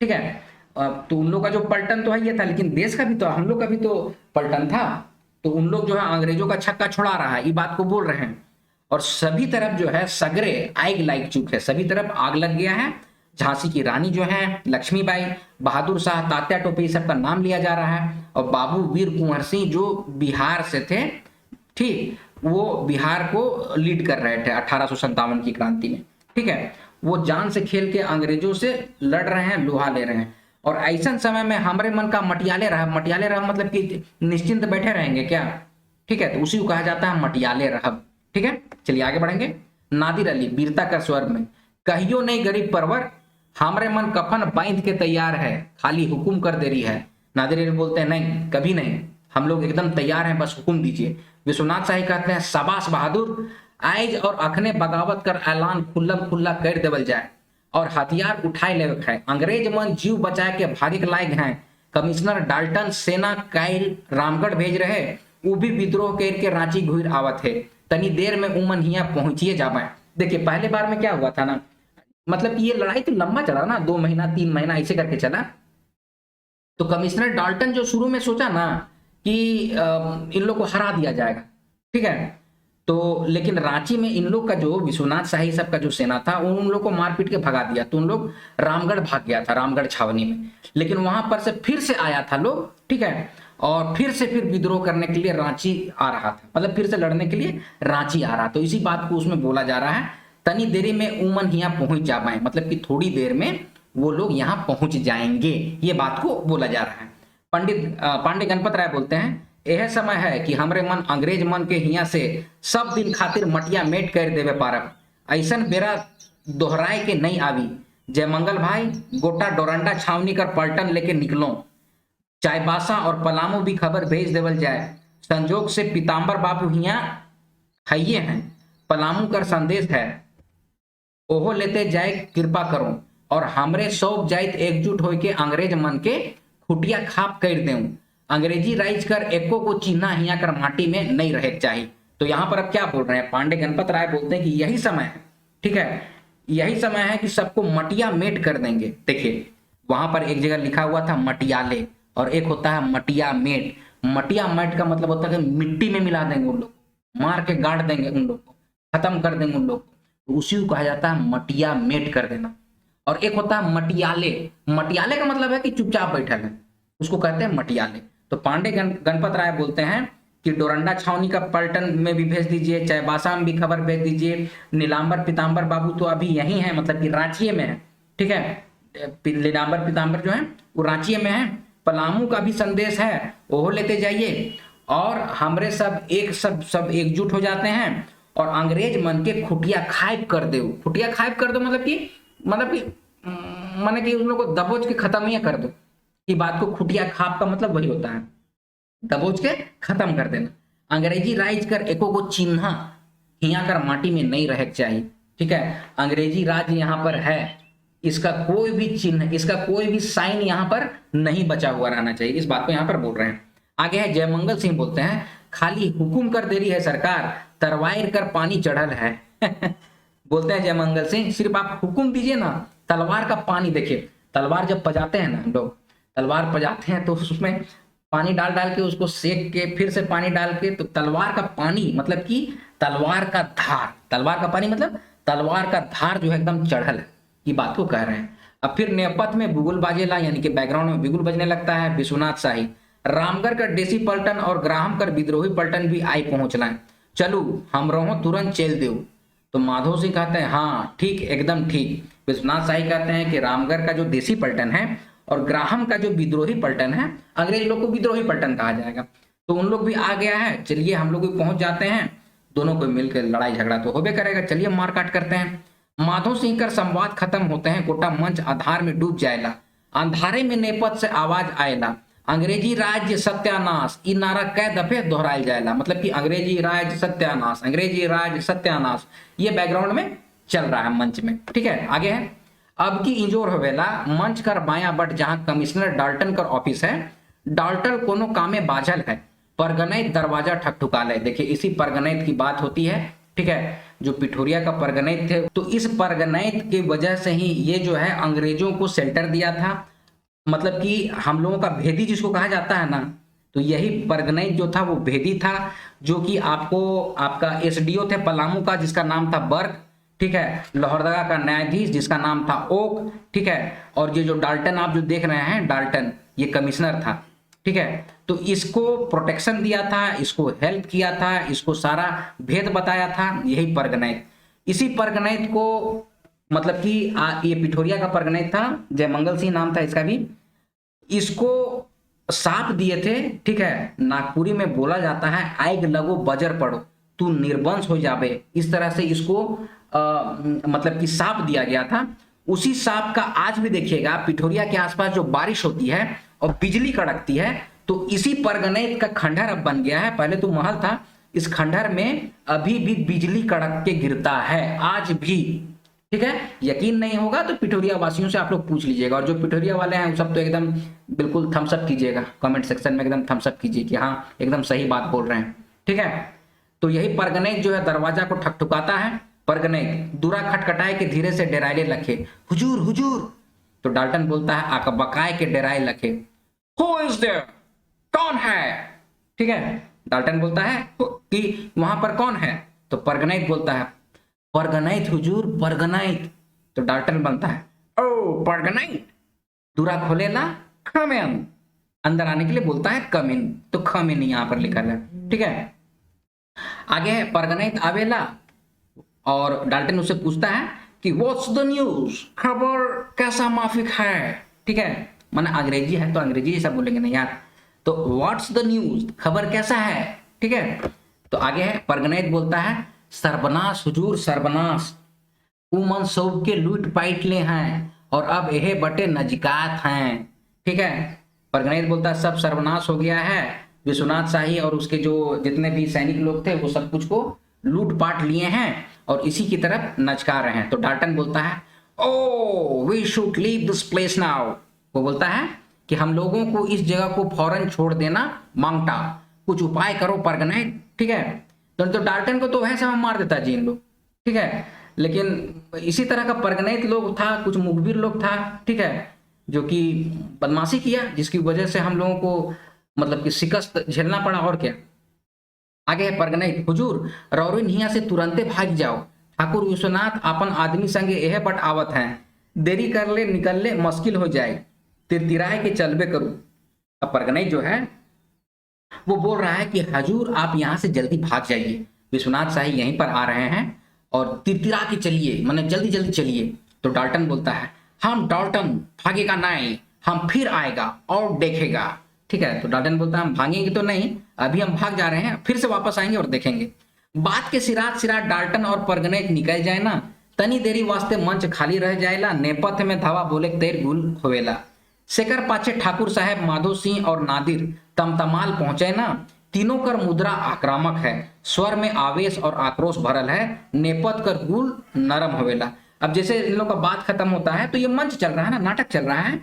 ठीक है। तो उन लोग का जो पलटन तो है ये था, लेकिन देश का भी तो, हम लोग का भी तो पलटन था। तो उन लोग जो है अंग्रेजों का छक्का छुड़ा रहा है, ये बात को बोल रहे हैं। और सभी तरफ जो है सगरे आग लाइक चुक है, सभी तरफ आग लग गया है। झांसी की रानी जो है लक्ष्मीबाई, बहादुर शाह, तात्या टोपे सबका नाम लिया जा रहा है। और बाबू वीर कुंवर सिंह जो बिहार से थे, ठीक, वो बिहार को लीड कर रहे थे 1857 की क्रांति में, ठीक है। वो जान से खेल के अंग्रेजों से लड़ रहे हैं, लोहा ले रहे हैं। और ऐसा समय में हमरे मन का मटियाले रहा, मटियाले रहा मतलब कि निश्चिंत बैठे रहेंगे क्या, ठीक है। तो उसी को कहा जाता है मटियाले रहब, ठीक है। चलिए आगे बढ़ेंगे। नादिर अली वीरता का स्वर में, कहियो नहीं गरीब परवर, हमरे मन कफन बांध के तैयार है, खाली हुकुम कर दे रही है। नादिर अली बोलते हैं नहीं, कभी नहीं, हम लोग एकदम तैयार हैं, बस हुकुम दीजिए। विश्वनाथ शाही कहते हैं शाबाश बहादुर, आइज और अखने बगावत कर ऐलान खुल्लम खुल्ला कर देवल जाए और हथियार उठाए ले है। अंग्रेज मन जीव बचाए के भागिक लायक हैं। कमिश्नर डाल्टन सेना कायल रामगढ़ भेज रहे, वो भी विद्रोह के रांची घुर आवत है, तनी देर में उमन हिया पहुंचिए जावे। देखिए पहले बार में क्या हुआ था ना, मतलब ये लड़ाई तो लंबा चला ना, 2 महीना 3 महीना ऐसे करके चला। तो कमिश्नर डाल्टन जो शुरू में सोचा ना कि इन लोग को हरा दिया जाएगा, ठीक है। तो लेकिन रांची में इन लोग का जो विश्वनाथ शाही सब का जो सेना था उन लोग को मार पीट के भगा दिया। तो उन लोग रामगढ़ भाग गया था, रामगढ़ छावनी में। लेकिन वहां पर से फिर से आया था लोग, ठीक है, और फिर विद्रोह करने के लिए रांची आ रहा था, मतलब फिर से लड़ने के लिए रांची आ रहा। तो इसी बात को उसमें बोला जा रहा है, तनी देरी में उमन यहाँ पहुंच जा पाए, मतलब कि थोड़ी देर में वो लोग यहाँ पहुंच जाएंगे, ये बात को बोला जा रहा है। पंडित पांडे गणपत राय बोलते हैं, यह समय है कि हमरे मन अंग्रेज मन के हिया से सब दिन खातिर मटिया मेट कर देवे पारब। ऐसन बेरा दोहराए के नहीं आवी। जयमंगल भाई गोटा डोरंडा छावनी कर पलटन लेके निकलो, चाईबासा और पलामू भी खबर भेज देवल जाए। संजोग से पीताम्बर बाबू हिया हइये हैं, पलामू कर संदेश है, ओहो लेते जाए कृपा करो और हमरे सब जाइत एकजुट होके अंग्रेज मन के खुटिया खाप कर देऊं। अंग्रेजी राइज कर एको को चिन्हा हिया कर माटी में नहीं रहे चाहिए। तो यहाँ पर अब क्या बोल रहे हैं, पांडे गणपत राय बोलते हैं कि यही समय है, ठीक है, यही समय है कि सबको मटिया मेट कर देंगे। देखिए वहां पर एक जगह लिखा हुआ था मटियाले और एक होता है मटिया मेट। मटिया मेट का मतलब होता है कि मिट्टी में मिला देंगे उन लोग, मार के गाड़ देंगे उन लोग को, खत्म कर देंगे उन लोग को। तो उसी को कहा जाता है मटिया मेट कर देना। और एक होता है मटियाले, मटियाले का मतलब है कि चुपचाप बैठल है, उसको कहते हैं मटियाले। तो पांडे गणपत राय बोलते हैं कि डोरंडा छावनी का पलटन में भी भेज दीजिए, चाईबासा में भी खबर भेज दीजिए। नीलांबर पीताम्बर बाबू तो अभी यही है, मतलब कि रांची में है, ठीक है। नीलांबर पीताम्बर जो है वो रांची में है। पलामू का भी संदेश है, ओहो लेते जाइए और हमरे सब एकजुट हो जाते हैं और अंग्रेज मन के खुटिया खाइब कर दो। खुटिया खाइब कर दो मतलब कि माने कि उन लोग को दबोच के खत्म ही कर दो। की बात को खुटिया खाप का मतलब वही होता है, दबोच के खत्म कर देना। अंग्रेजी राज कर एको को चिन्ह हिया कर माटी में नहीं रह चाहिए। ठीक है, अंग्रेजी राज यहाँ पर है, इसका कोई भी चिन्ह, इसका कोई भी साइन यहाँ पर नहीं बचा हुआ रहना चाहिए। इस बात को यहाँ पर बोल रहे हैं। आगे है जयमंगल सिंह बोलते हैं, खाली हुकुम कर दे रही है सरकार, तरवार कर पानी चढ़ल है। बोलते हैं जयमंगल सिंह, सिर्फ आप हुकुम दीजिए ना, तलवार का पानी देखिए, तलवार जब पजाते हैं ना लोग, तलवार पजाते हैं तो उसमें पानी डाल डाल के उसको सेक के फिर से पानी डाल के, तो तलवार का पानी मतलब कि तलवार का धार, तलवार का पानी मतलब तलवार का धार जो है एकदम चढ़ल है, की बात को कह रहे हैं। अब फिर नेपथ में बुगुल बाजेला, यानी कि बैकग्राउंड में बिगुल बजने लगता है। विश्वनाथ शाही, रामगढ़ का देसी पलटन और ग्राहम कर विद्रोही पलटन भी आई पहुंचना, चलू हम रहो तुरंत चल दो। तो माधव सिंह कहते हैं हाँ ठीक, एकदम ठीक। विश्वनाथ शाही कहते हैं कि रामगढ़ का जो देसी पलटन है और ग्राहम का जो विद्रोही पलटन है, अंग्रेज लोग को विद्रोही पलटन कहा जाएगा, तो उन लोग भी आ गया है, चलिए हम लोग भी पहुंच जाते हैं, दोनों को मिलकर लड़ाई झगड़ा तो होबे करेगा, चलिए मारकाट करते हैं। माधव सिंह कर संवाद खत्म होते हैं, गोटा मंच आधार में डूब जाएला, अंधारे में नेपथ से आवाज आएला, अंग्रेजी राज्य सत्यानाश, इ नारा कै दफे दोहराया जाएला, मतलब कि अंग्रेजी राज्य सत्यानाश, अंग्रेजी राज्य सत्यानाश, ये बैकग्राउंड में चल रहा है मंच में। ठीक है, आगे है, अब की इंजोर होवेला मंच कर बाया बट जहां कमिश्नर डाल्टन कर ऑफिस है, डाल्टन कोनो कामे बाझल है, परगनैत दरवाजा ठकठुकाले। देखिए इसी परगनैत की बात होती है। ठीक है, जो पिठोरिया का परगनैत थे, तो इस परगनैत की वजह से ही ये जो है अंग्रेजों को शेल्टर दिया था, मतलब कि हम लोगों का भेदी जिसको कहा जाता है ना, तो यही परगनैत जो था वो भेदी था, जो कि आपका एसडीओ थे पलामू का जिसका नाम था बर्क। ठीक है, लोहरदगा का न्यायाधीश जिसका नाम था ओक। ठीक है, और ये जो डाल्टन आप जो देख रहे हैं डाल्टन, ये कमिश्नर था। ठीक है, तो इसको प्रोटेक्शन दिया था, इसको हेल्प किया था, इसको सारा भेद बताया था यही परगनैत। इसी परगनैत को मतलब कि ये पिठोरिया का परगनैत था, जयमंगल सिंह नाम था इसका भी, इसको साप दिए थे। ठीक है, नागपुरी में बोला जाता है आग लगो बजर पड़ो तू निर्वंश हो जाबे, इस तरह से इसको मतलब कि साप दिया गया था। उसी सांप का आज भी देखिएगा पिठोरिया के आसपास जो बारिश होती है और बिजली कड़कती है, तो इसी परगनैत का खंडहर अब बन गया है। पहले तो महल था, इस खंडहर में अभी भी बिजली कड़क के गिरता है आज भी। ठीक है, यकीन नहीं होगा तो पिठोरिया वासियों से आप लोग पूछ लीजिएगा, और जो पिठोरिया वाले हैं वो सब तो एकदम बिल्कुल थम्स अप कीजिएगा, कमेंट सेक्शन में एकदम थम्स अप कीजिए कि हाँ एकदम सही बात बोल रहे हैं। ठीक है, तो यही परगनैत जो है दरवाजा को ठकठुकाता है। परगनैत दूरा खटखटाए के धीरे से डेराइले लखे, हुजूर हुजूर। तो डाल्टन बोलता है आका बकाए के डेराए लखे, हु इज देयर, कौन है। ठीक है, डाल्टन बोलता है कि वहां पर कौन है, तो परगनैत बोलता है परगनैत हुजूर परगनैत। तो डाल्टन बनता है ओ परगनैत। दूरा खोलेला कम इन, अंदर आने के लिए बोलता है कम इन, तो कम इन यहाँ पर लिखा है। ठीक है, आगे है परगनैत आवेला और डाल्टन उससे पूछता है कि व्हाट्स द न्यूज, खबर कैसा माफिक है। ठीक है, माने अंग्रेजी है तो अंग्रेजी जैसा बोलेंगे नहीं यार, तो व्हाट्स द न्यूज, खबर कैसा है। ठीक है, तो आगे है परगनैत बोलता है सर्वनाश हुजूर सर्वनाश, उमन सब के लूट पाइट ले हैं और अब यह बटे नजकात हैं। ठीक है, परगनैत बोलता है सब सर्वनाश हो गया है, विश्वनाथ शाही और उसके जो जितने भी सैनिक लोग थे वो सब कुछ को लूट पाट लिए हैं और इसी की तरफ नचका रहे हैं। तो डाल्टन बोलता है oh we should leave this place now, वो बोलता है कि हम लोगों को इस जगह को फौरन छोड़ देना मांगता, कुछ उपाय करो परगनैत। ठीक है, तो डाल्टन को तो वैसे हम मार देता जी इन लोग। ठीक है, लेकिन इसी तरह का परगनैत लोग था, कुछ मुखबिर लोग था। ठीक है, जो कि बदमाशी किया जिसकी वजह से हम लोगों को मतलब कि शिकस्त झेलना पड़ा, और क्या। आगे है परगनैत हुजूर रौरिन हिया से तुरंते भाग जाओ, ठाकुर विश्वनाथ अपन आदमी संगे यह बट आवत हैं, देरी कर ले निकलने मुश्किल हो जाए, तिरतिराए के चलबे करूं। अब परगनैत जो है वो बोल रहा है कि हजूर आप यहाँ से जल्दी भाग जाइए, विश्वनाथ शाही यहीं पर आ रहे हैं और तिरतिरा के चलिए, मतलब जल्दी जल्दी चलिए। तो डाल्टन बोलता है हम डाल्टन भागेगा नहीं, हम फिर आएगा और देखेगा। ठीक है, तो डाल्टन बोलता है हम भागेंगे तो नहीं, अभी हम भाग जा रहे हैं, फिर से वापस आएंगे और देखेंगे। बात के सिरात सिरात डाल्टन और परगनेत निकल जाए ना, तनी देरी वास्ते मंच खाली रह जाएला, नेपथ्य में धावा बोले तेर गुल होवेला। शेखर पाछे ठाकुर साहब, माधो सिंह और नादिर तमतमाल पहुंचे ना, तीनों कर मुद्रा आक्रामक है, स्वर में आवेश और आक्रोश भरल है, नेपथ कर गुल नरम होवेला। अब जैसे इन लोग का बात खत्म होता है तो ये मंच चल रहा है ना, नाटक चल रहा है,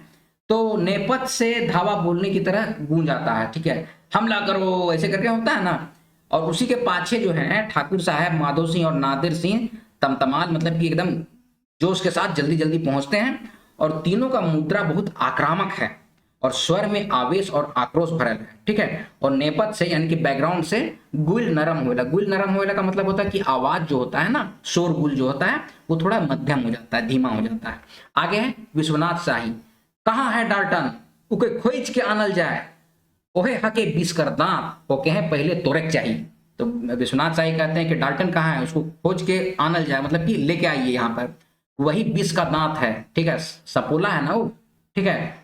तो नेपथ से धावा बोलने की तरह गूंज आता है, ठीक है, हमला करो ऐसे करके होता है ना। और उसी के पाछे जो है ठाकुर साहब, माधो सिंह और नादिर सिंह तमतमाल मतलब कि एकदम जोश के साथ जल्दी जल्दी पहुंचते हैं, और तीनों का मुद्रा बहुत आक्रामक है और स्वर में आवेश और आक्रोश भरल है, ठीक है। और नेपथ से यानी कि बैकग्राउंड से गुल नरम होएला। गुल नरम होएला का मतलब होता है कि आवाज जो होता है ना, शोर गुल जो होता है वो थोड़ा मध्यम हो जाता है, धीमा हो जाता है। आगे है विश्वनाथ शाही, कहाँ है डाल्टन, उके खोज के आनल जाए, ओहे हके बीस कर दांत, वो कहे पहले तोड़क चाहिए। तो विश्वनाथ शाही कहते हैं कि डाल्टन कहाँ है, उसको खोज के आनल जाए, मतलब कि लेके आइए यहाँ पर, वही बीस का दांत है, ठीक है, सपोला है ना वो, ठीक है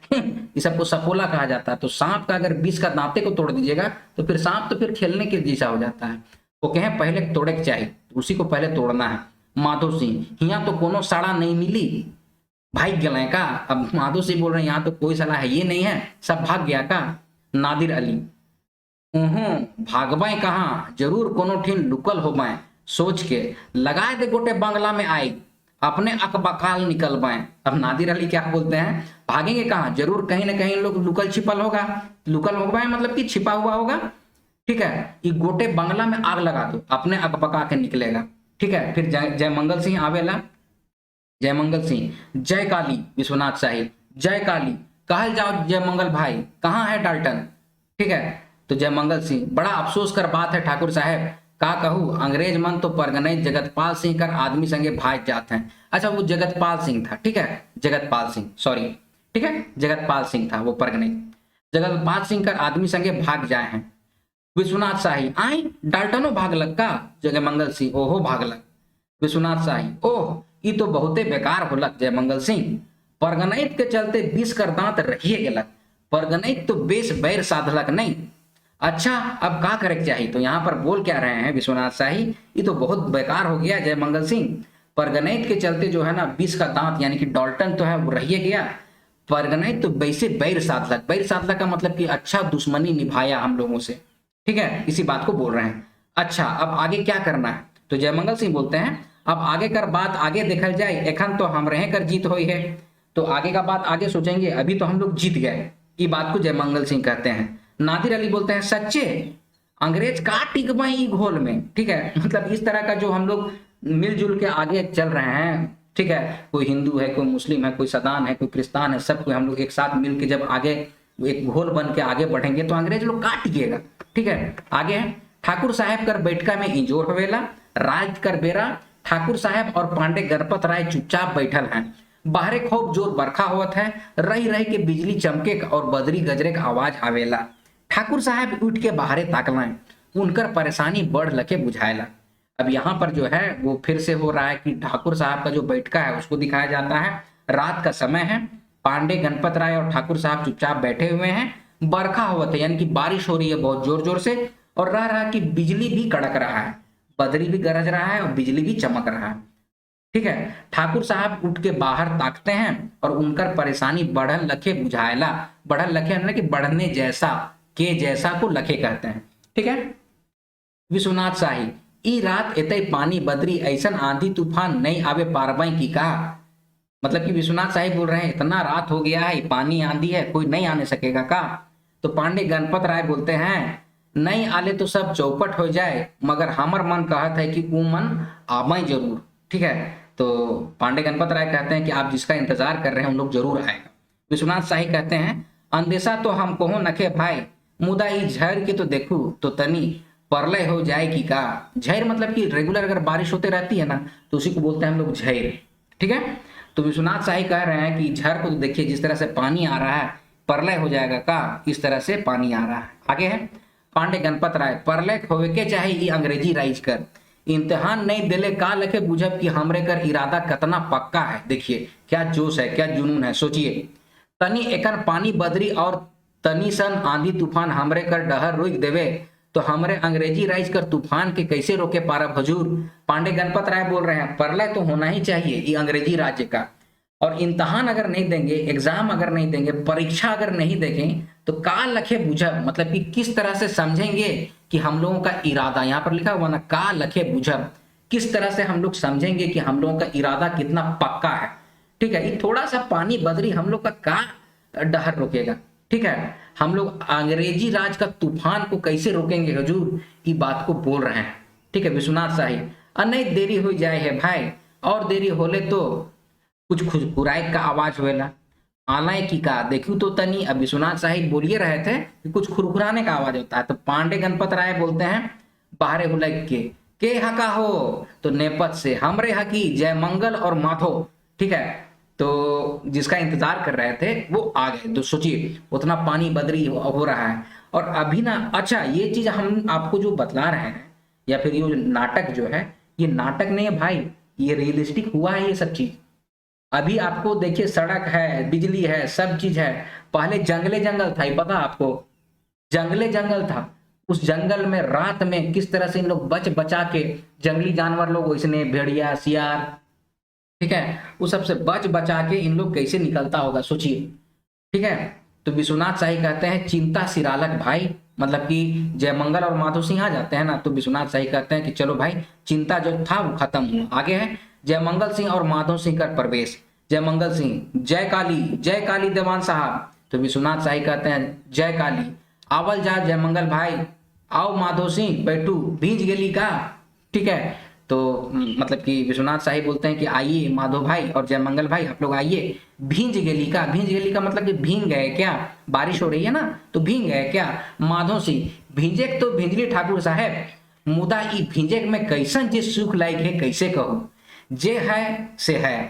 इस सबको सपोला कहा जाता है। तो सांप का अगर बीस का दांते को तोड़ दीजिएगा तो फिर सांप तो फिर खेलने के जैसा हो जाता है। वो कहे पहले तोड़े के चाहिए, उसी को पहले तोड़ना है। माधो सिंह, यहाँ तो कोनो साड़ा नहीं मिली, भाग गए का। अब माधो सिंह बोल रहे हैं यहाँ तो कोई साला है ये नहीं है, सब भाग गया का। नादिर अली, भागबाएं कहाँ, जरूर कोनो ठीन लुकल हो बाएं, सोच के लगाए दे गोटे बंगला में आई, अपने अकबकाल निकल बाएं। अब नादिर अली क्या बोलते हैं, भागेंगे कहाँ, जरूर कहीं ना कहीं लोग लुकल छिपल होगा, लुकल हो बाएं मतलब कि छिपा हुआ होगा, ठीक है। ये गोटे बंगला में आग लगा दो, अपने अकबका के निकलेगा, ठीक है। फिर जयमंगल सिंह आवेला, जयमंगल सिंह, जय काली, विश्वनाथ शाही, जय काली, कहल जाओ जयमंगल भाई, कहाँ है डाल्टन, ठीक है। तो जयमंगल सिंह, बड़ा अफसोस कर बात है ठाकुर साहब, का कहूँ अंग्रेज मन तो परगनई जगतपाल सिंह कर आदमी संगे भाग जाते हैं। अच्छा वो जगतपाल सिंह था, ठीक है, जगतपाल सिंह, सॉरी, ठीक है, जगतपाल सिंह था वो परगनई, जगतपाल सिंह कर आदमी संगे भाग जाए हैं। विश्वनाथ शाही, आई डाल्टनो भागलक का, जयमंगल सिंह, ओहो भागलक। विश्वनाथ शाही, ओह ये तो बहुते बेकार होलक जयमंगल सिंह, परगनैत के चलते 20 कर दांत रखिए गेलक, परगनैत तो बेस बैर साधलक नहीं। अच्छा अब का करे चाहिए, तो यहाँ पर बोल क्या रहे हैं विश्वनाथ शाही, ये तो बहुत बेकार हो गया जयमंगल सिंह, परगनैत के चलते जो है ना 20 का दांत यानी कि डाल्टन तो है वो रहिए गया, परगनैत तो वैसे बैर साधलक, बैर साधलक का मतलब कि अच्छा दुश्मनी निभाया हम लोगों से, ठीक है, इसी बात को बोल रहे हैं। अच्छा अब आगे क्या करना है, तो जयमंगल सिंह बोलते हैं अब आगे कर बात आगे देखल जाए, एखन तो हम रहे कर जीत हुई है, तो आगे का बात आगे सोचेंगे, अभी तो हम लोग जीत गए, ये बात को जयमंगल सिंह कहते हैं। नादिर अली बोलते हैं सच्चे, अंग्रेज का टिक गई घोल में, ठीक है, मतलब इस तरह का जो हम लोग मिलजुल के आगे चल रहे हैं, ठीक है, कोई हिंदू है, कोई मुस्लिम है, कोई सदान है, कोई क्रिस्तान है, सब कोई हम लोग एक साथ मिल के जब आगे एक घोल बन के आगे बढ़ेंगे तो अंग्रेज लोग काट टिकेगा, ठीक है। आगे है ठाकुर साहब कर बैठका में इंजोर होवेला, राज कर बेरा, ठाकुर साहब और पांडे गणपत राय चुपचाप बैठल हैं, बाहरे खूब जोर बरखा होवत है, रही रही के बिजली चमके और बदरी गजरे का आवाज आवेला। ठाकुर साहब उठ के बाहरे ताकलाएं, उनकर परेशानी बढ़ लके बुझाएला। अब यहाँ पर जो है वो फिर से हो रहा है कि ठाकुर साहब का जो बैठका है उसको दिखाया जाता है, रात का समय है, पांडे गणपत राय और ठाकुर साहब चुपचाप बैठे हुए हैं, बरखा होवत है यानी कि बारिश हो रही है बहुत जोर जोर से, और रह रहा कि बिजली भी कड़क रहा है, बदरी भी गरज रहा है और बिजली भी चमक रहा है, ठीक है। ठाकुर साहब उठ के बाहर ताकते हैं और उनकर परेशानी बढ़न लखे बुझाएला, बढ़न लखे मतलब कि बढ़ने जैसा, के जैसा को लखे कहते हैं, ठीक है। विश्वनाथ शाही, ई रात एते पानी बदरी ऐसन आंधी तूफान नहीं आवे पारबाई की का, मतलब कि विश्वनाथ शाही बोल रहे हैं इतना रात हो गया है, पानी आंधी है, कोई नहीं आने सकेगा का। तो पांडे गणपत राय बोलते हैं नहीं आले तो सब चौपट हो जाए, मगर हमर मन कहत है कि वो मन आवे जरूर, ठीक है। तो पांडे गणपत राय कहते हैं कि आप जिसका इंतजार कर रहे हैं उन लोग जरूर आएगा। विश्वनाथ शाही कहते हैं अंदेशा तो हम कहो नखे भाई, मुदा ही झर के तो देखू तो तनी परलय हो जाएगी का। झैर मतलब कि रेगुलर अगर बारिश होते रहती है ना तो उसी को बोलते हैं हम लोग झैर, ठीक है। तो विश्वनाथ शाही कह रहे हैं कि झर को तो देखिए जिस तरह से पानी आ रहा है, परलय हो जाएगा का, इस तरह से पानी आ रहा है। आगे है पांडे गणपत राय, परलय होवे के चाहे ई अंग्रेजी राइज कर, इम्तिहान नहीं दिले का लखे बुझब कि हमरे कर इरादा कितना पक्का है। देखिए क्या जोश है, क्या जुनून है, सोचिए, तनी एकन पानी बदरी और तनी सन आंधी तूफान हमरे कर डहर रोक देवे तो हमरे अंग्रेजी राज कर तूफान के कैसे रोके पारब हजूर। पांडे गणपत राय बोल रहे हैं प्रलय तो होना ही चाहिए ये अंग्रेजी राज्य का, और इम्तहान अगर नहीं देंगे, एग्जाम अगर नहीं देंगे, परीक्षा अगर नहीं देंगे तो का लखे बुझब, मतलब कि किस तरह से समझेंगे कि हम लोगों का इरादा, यहाँ पर लिखा हुआ ना का लखे बुझब, किस तरह से हम लोग समझेंगे कि हम लोगों का इरादा कितना पक्का है। ठीक है, ये थोड़ा सा पानी बदरी हम लोग का डहर रोकेगा। ठीक है, हम लोग अंग्रेजी राज का तूफान को कैसे रोकेंगे हजूर, ये बात को बोल रहे हैं। ठीक है विश्वनाथ शाही, नहीं देरी हो जाए है भाई, और देरी होले तो कुछ खुराक का आवाज होएला, आलय की का देखू तो तनी। अब विश्वनाथ साहिब बोलिए रहे थे कि कुछ खुरखुराने का आवाज होता है, तो पांडे गणपत राय बोलते हैं बाहरे हुलक के हका हो, तो नेपथ से हमरे हकी जय मंगल और माधो। ठीक है, तो जिसका इंतजार कर रहे थे वो आ गए। तो सोचिए उतना पानी बदरी हो रहा है। और अभी ना, अच्छा ये चीज हम आपको जो बतला रहे हैं या फिर ये नाटक जो है, ये नाटक नहीं है भाई, ये रियलिस्टिक हुआ है ये सब चीज। अभी आपको देखिए सड़क है, बिजली है, सब चीज है। पहले जंगले जंगल था, ये पता आपको, जंगले जंगल था। उस जंगल में रात में किस तरह से इन लोग बच बचा के, जंगली जानवर लोग इसने भेड़िया सियार, ठीक है, उस सबसे बच बचा के इन लोग कैसे निकलता होगा सोचिए। ठीक है, तो विश्वनाथ शाही कहते हैं चिंता सिरालक भाई, मतलब कि जयमंगल और माधो सिंह आ जाते हैं ना, तो विश्वनाथ शाही कहते हैं कि चलो भाई चिंता जो था वो खत्म हुआ। आगे है जयमंगल सिंह और माधो सिंह का प्रवेश। जयमंगल सिंह जय काली देवान साहब, तो विश्वनाथ शाही कहते हैं जय काली। आवल जा जयमंगल भाई, आओ माधो सिंह बैठू, भींज गेली का। ठीक है, तो मतलब कि विश्वनाथ शाही बोलते हैं कि आइए माधो भाई और जयमंगल भाई आप लोग आइए। भींज गेली का, भींज गेली का मतलब कि भींग गए क्या, बारिश हो रही है ना तो भींग गए क्या। माधो सिंह भींजे तो भिंजली ठाकुर साहब, मुदा ई भींजे में कैसन जे सुख लायक है कैसे कहूं, जे है से है।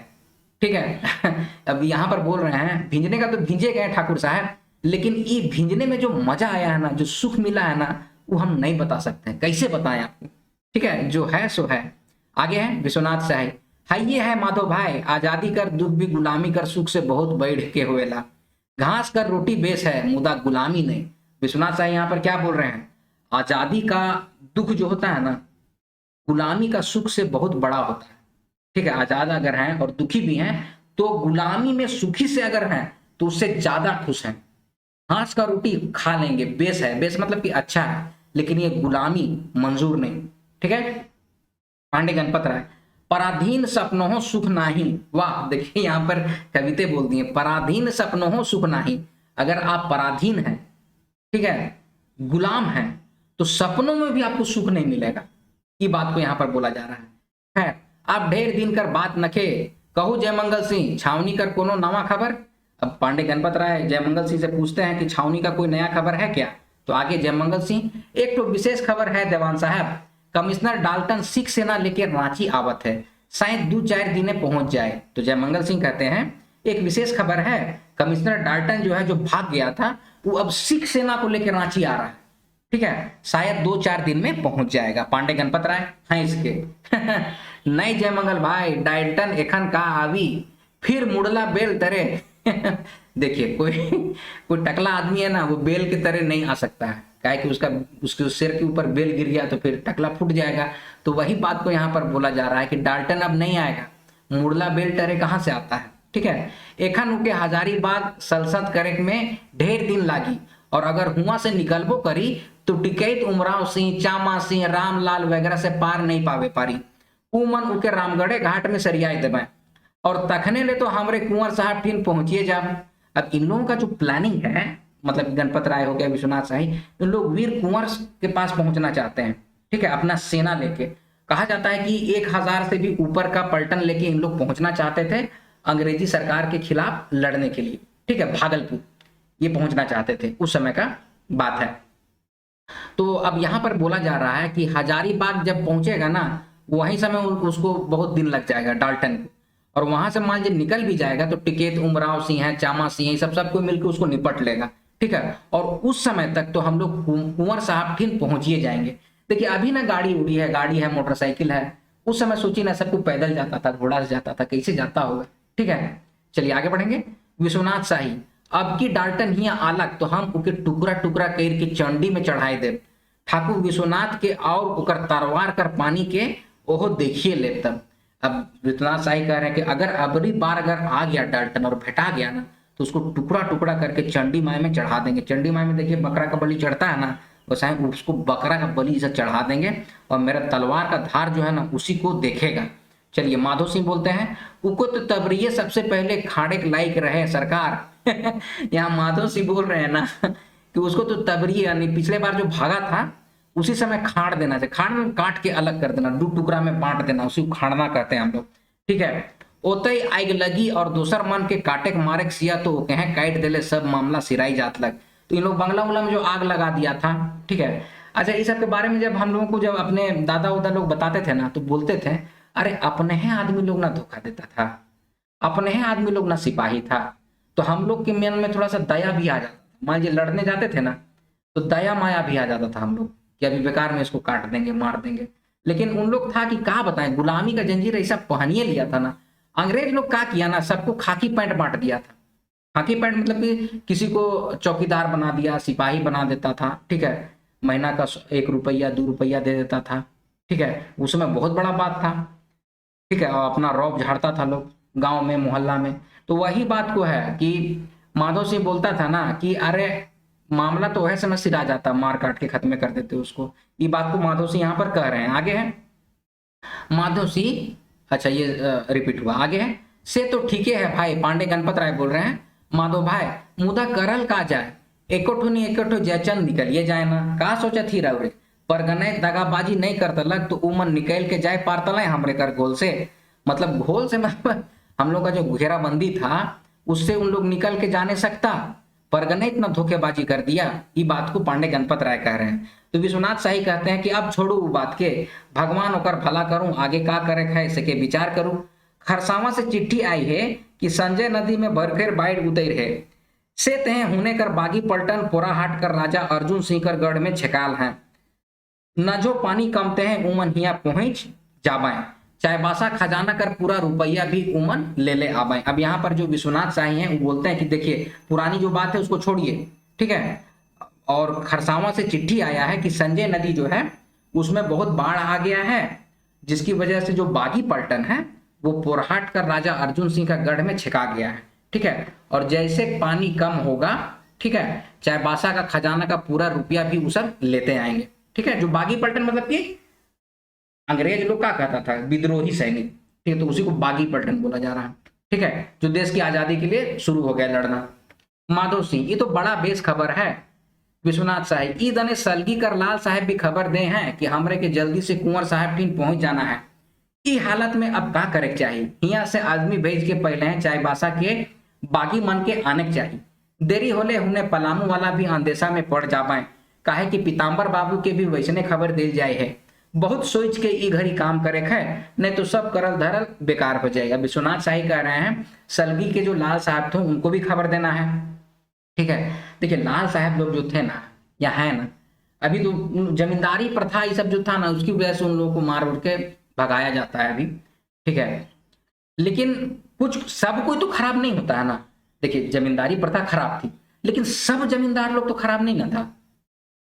ठीक है अब यहाँ पर बोल रहे हैं भींजने का तो भींजे गए ठाकुर साहब, लेकिन ये भींजने में जो मजा आया है ना, जो सुख मिला है ना, वो हम नहीं बता सकते, कैसे बताएं आपको। ठीक है, जो है सो है। आगे है विश्वनाथ शाही, हाय ये है माधो भाई, आजादी कर दुख भी गुलामी कर सुख से बहुत बढ़ के होएला, घास कर रोटी बेस है मुदा गुलामी नहीं। विश्वनाथ शाही यहाँ पर क्या बोल रहे हैं, आजादी का दुख जो होता है ना, गुलामी का सुख से बहुत बड़ा होता है। ठीक है, आजाद अगर हैं और दुखी भी हैं, तो गुलामी में सुखी से अगर हैं तो उससे ज्यादा खुश हैं। घास का रोटी खा लेंगे, बेस है, बेस मतलब कि अच्छा है, लेकिन ये गुलामी मंजूर नहीं। ठीक है, पांडे गणपत राय, पराधीन सपनों हो सुख नाही। वाह, देखिए यहाँ पर कविते बोल दिए, पराधीन सपनों हो सुख नाही। अगर आप पराधीन हैं, ठीक है, गुलाम हैं, तो सपनों में भी आपको सुख नहीं मिलेगा। ये बात को यहाँ पर बोला जा रहा है। आप ढेर दिन कर बात नखे, कहू जयमंगल सिंह छावनी कर कोनो नवा खबर। अब पांडे गणपत राय जयमंगल सिंह से पूछते हैं कि छावनी का कोई नया खबर है क्या। तो आगे जयमंगल सिंह, एक तो विशेष खबर है देवान साहब, कमिश्नर डाल्टन सिख सेना लेकर रांची आवत है, शायद 2-4 दिन पहुंच जाए। तो जयमंगल सिंह कहते हैं एक विशेष खबर है, कमिश्नर डाल्टन जो है जो भाग गया था, वो अब सिख सेना को लेकर रांची आ रहा है। ठीक है, शायद 2-4 दिन में पहुंच जाएगा। पांडे गणपत राय हैं इसके नहीं जयमंगल भाई, डाल्टन एखन का आवी, फिर मुड़ला बेल तरे देखिए कोई टकला आदमी है ना, वो बेल के तरह नहीं आ सकता है, क्या कि उसके सिर के ऊपर बेल गिर गया तो फिर टकला फूट जाएगा। तो वही बात को यहाँ पर बोला जा रहा है कि डाल्टन अब नहीं आएगा, मुड़ला बेल टरे कहाँ से आता है। ठीक है, एखन उनके हजारीबाग सलसद करे में ढेर दिन लागी, और अगर हुआ से निकलबो करी तो टिकैत उमराव सिंह, चामा सिंह, रामलाल वगैरह से पार नहीं पावे पारी, उमन उनके रामगढ़े घाट में सरियाए देवे, और तखने ले तो हमरे कुंवर साहब टीन पहुंचिए जा। अब इन लोगों का जो प्लानिंग है, मतलब गणपत राय हो गया, विश्वनाथ शाही, इन लोग वीर कुंवर के पास पहुंचना चाहते हैं। ठीक है, अपना सेना लेके, कहा जाता है कि 1000 से भी ऊपर का पलटन लेके इन लोग पहुंचना चाहते थे अंग्रेजी सरकार के खिलाफ लड़ने के लिए। ठीक है, भागलपुर ये पहुंचना चाहते थे, उस समय का बात है। तो अब यहाँ पर बोला जा रहा है कि हजारीबाग जब पहुंचेगा ना, वही समय उसको बहुत दिन लग जाएगा डाल्टन को, और वहां से मान लीजिए निकल भी जाएगा तो टिकैत उमराव सिंह है, चामा सिंह है, सबको मिलकर उसको निपट लेगा। ठीक है, और उस समय तक तो हम लोग कुंवर साहब ठीक पहुंचिए जाएंगे। देखिए अभी ना गाड़ी उड़ी है, गाड़ी है, मोटरसाइकिल है, उस समय सोचिए ना सबको पैदल जाता था, घोड़ा से जाता था, कैसे जाता होगा। ठीक है, चलिए आगे बढ़ेंगे। विश्वनाथ शाही, अब की डाल्टन हिया आलक तो हम उके टुकड़ा टुकड़ा कर के चंडी में चढ़ाए दे, ठाकुर विश्वनाथ के और ओकर तरवार कर पानी के ओहो देखिए ले तब। अब विश्वनाथ शाही कह रहे हैं कि अगर अबरी बार अगर आ गया डाल्टन और भेटा गया ना तो उसको टुकड़ा टुकड़ा करके चंडी माई में चढ़ा देंगे। चंडी माई में देखिए बकरा का बलि चढ़ता है ना, वैसा ही उसको बकरा का बलि से चढ़ा देंगे और मेरा तलवार का धार जो है ना उसी को देखेगा। चलिए माधो सिंह बोलते हैं उको तो तबरिये सबसे पहले खाड़े के लायक रहे सरकार। यहाँ माधो सिंह बोल रहे हैं ना कि उसको तो तबरिये यानी पिछले बार जो भागा था उसी समय खाड़ देना चाहिए। खाड़ में काट के अलग कर देना, दो टुकड़ा में बांट देना, उसी को खाड़ना कहते हैं हम लोग। ठीक है, ओतई आग लगी और दोसर मन के काटे के मारे सिया तो कहे काट देले सब मामला सिराई जात लग। तो इन लोग बंगला उंगला में जो आग लगा दिया था। ठीक है, अच्छा इस सब के बारे में जब हम लोगों को जब अपने दादा उदा लोग बताते थे ना तो बोलते थे अरे अपने ही आदमी लोग ना धोखा देता था, अपने ही आदमी लोग ना सिपाही था। तो हम लोग के मन में थोड़ा सा दया भी आ जाता, मान लीजिए लड़ने जाते थे ना तो दया माया भी आ जाता था हम लोग कि अभी बेकार में इसको काट देंगे मार देंगे। लेकिन उन लोग था कि क्या बताएं, गुलामी का जंजीर ऐसा पहनिए लिया था ना। अंग्रेज लोग क्या किया ना, सबको खाकी पैंट बांट दिया था। खाकी पैंट मतलब कि किसी को चौकीदार बना दिया, सिपाही बना देता था। ठीक है, महीना का 1 रुपया 2 रुपया दे देता था। ठीक है, उसमें बहुत बड़ा बात था। ठीक है, और अपना रौब झाड़ता था लोग गांव में मोहल्ला में। तो वही बात को है कि माधव सिंह बोलता था ना कि अरे मामला तो वह समय सिरा जाता, मार काट के खत्म कर देते उसको। ये बात को माधव सिंह यहाँ पर कह रहे हैं। आगे है माधव सिंह, अच्छा ये रिपीट हुआ, आगे है से तो ठीक है भाई, पांडे गणपत राय बोल रहे हैं माधव भाई मुदा करल का जाए, एकोठो नहीं एकोठो जयचंद निकलिए जाए ना। का सोचा थी रवरे पर गने दगाबाजी नहीं करता लग तो उमन निकल के जाए पारतला हमरे कर घोल से। मतलब घोल से मतलब हम लोग का जो घेराबंदी था उससे उन लोग निकल के जाने सकता, परगने इतना धोखेबाजी कर दिया। ये बात को पांडे गणपत राय कह रहे हैं। तो विश्वनाथ शाही कहते हैं कि अब छोड़ू वो बात के, भगवान होकर भला करूं, आगे का करे है इसके विचार करूं। खरसावा से चिट्ठी आई है कि संजय नदी में बरफेर बाढ़ उतर है, से तह होने कर बागी पलटन पोराहाट कर राजा अर्जुन सिंह कर गढ़ में छिकाल हैं। न जो पानी कमते हैं उमन हिया पहुंच जाबाएं, चाहे बासा खजाना कर पूरा रुपया भी उमन ले ले आबाएं। अब यहाँ पर जो विश्वनाथ शाही हैं वो बोलते हैं कि देखिए पुरानी जो बात है उसको छोड़िए। ठीक है, और खरसावा से चिट्ठी आया है कि संजय नदी जो है उसमें बहुत बाढ़ आ गया है, जिसकी वजह से जो बागी पलटन है वो पोरहाट कर राजा अर्जुन सिंह का गढ़ में छिका गया है। ठीक है, और जैसे पानी कम होगा, ठीक है, चाहे बासा का खजाना का पूरा रुपया भी वो सब लेते आएंगे। ठीक है, जो बागी पलटन मतलब कि अंग्रेज लोग क्या कहता था, विद्रोही सैनिक। ठीक है, तो उसी को बागी पलटन बोला जा रहा है। ठीक है, जो देश की आजादी के लिए शुरू हो गया लड़ना। माधव सिंह ये तो बड़ा बेस खबर है। विश्वनाथ साहिब ई दने सलगी कर लाल साहब भी खबर दे हैं कि हमरे के जल्दी से कुंवर साहब टीम पहुंच जाना है। ई हालत में अब क्या करे चाहिए, यहाँ से आदमी भेज के पहले हैं चाय बासा के बागी मन के आने के चाहिए। देरी होले उन्हें पलामू वाला भी अंदेशा में पड़ जाबाएं, काहे कि पीताम्बर बाबू के भी वैसने खबर दिल जाए है। बहुत सोच के ई घड़ी काम करे है, नहीं तो सब करल धरल बेकार हो जाएगा। विश्वनाथ शाही कह रहे हैं सलगी के जो लाल साहब थे उनको भी खबर देना है। ठीक है, देखिए लाल साहब लोग जो थे ना या है ना, अभी तो जमींदारी प्रथा ये सब जो था ना उसकी वजह से उन लोगों को मार उड़ के भगाया जाता है अभी। ठीक है, लेकिन कुछ सब कोई तो खराब नहीं होता है ना। देखिए जमींदारी प्रथा खराब थी लेकिन सब जमींदार लोग तो खराब नहीं ना था,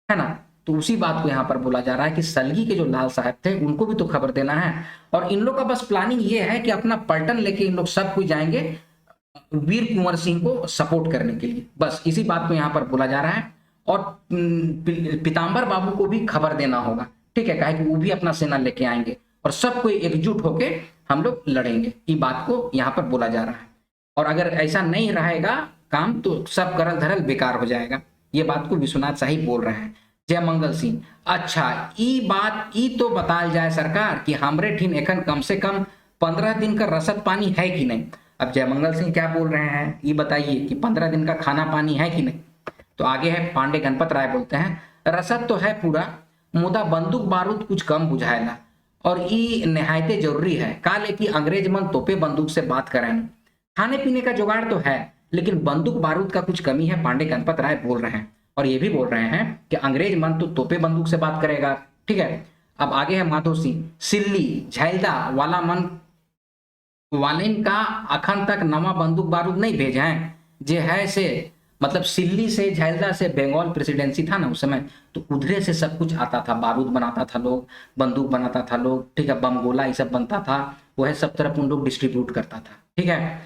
है ना। तो उसी बात को यहाँ पर बोला जा रहा है कि सलगी के जो लाल साहब थे उनको भी तो खबर देना है। और इन लोग का बस प्लानिंग ये है कि अपना पलटन लेके इन लोग सब कोई जाएंगे वीर कुंवर सिंह को सपोर्ट करने के लिए, बस इसी बात को यहाँ पर बोला जा रहा है। और पीताम्बर बाबू को भी खबर देना होगा। ठीक है, कहे कि वो भी अपना सेना लेके आएंगे और सब कोई एकजुट होके हम लोग लड़ेंगे, ये बात को यहाँ पर बोला जा रहा है। और अगर ऐसा नहीं रहेगा काम तो सब करल धरल बेकार हो जाएगा, ये बात को विश्वनाथ शाही बोल रहे हैं। जय मंगल सिंह, अच्छा ई बात ई तो बताल जाए सरकार कि हमरे ठीन एखन कम से कम 15 दिन का रसद पानी है कि नहीं। अब जय मंगल सिंह क्या बोल रहे हैं ये बताइए कि 15 दिन का खाना पानी है कि नहीं। तो आगे है पांडे गणपत राय बोलते हैं रसद तो है पूरा, मुदा बंदूक बारूद कुछ कम बुझाएला और ई निहायते जरूरी है। काले की अंग्रेज मन तोपे बंदूक से बात करें, खाने पीने का जुगाड़ तो है लेकिन बंदूक बारूद का कुछ कमी है, पांडे गणपत राय बोल रहे हैं। और ये भी बोल रहे हैं कि अंग्रेज मन तो तोपे बंदूक से बात करेगा। ठीक है, अब आगे है माधव सिंह, सिल्ली झैलदा वाला मन वालिन का अखन तक नवा बंदूक बारूद नहीं भेजे हैं, जे है से मतलब सिल्ली से झैलदा से बंगाल प्रेसिडेंसी था ना उस समय, तो उधरे से सब कुछ आता था, बारूद बनाता था लोग, बंदूक बनाता था लोग, ठीक है, बम गोला ये सब बनता था, वह सब तरफ उन लोग डिस्ट्रीब्यूट करता था, ठीक है।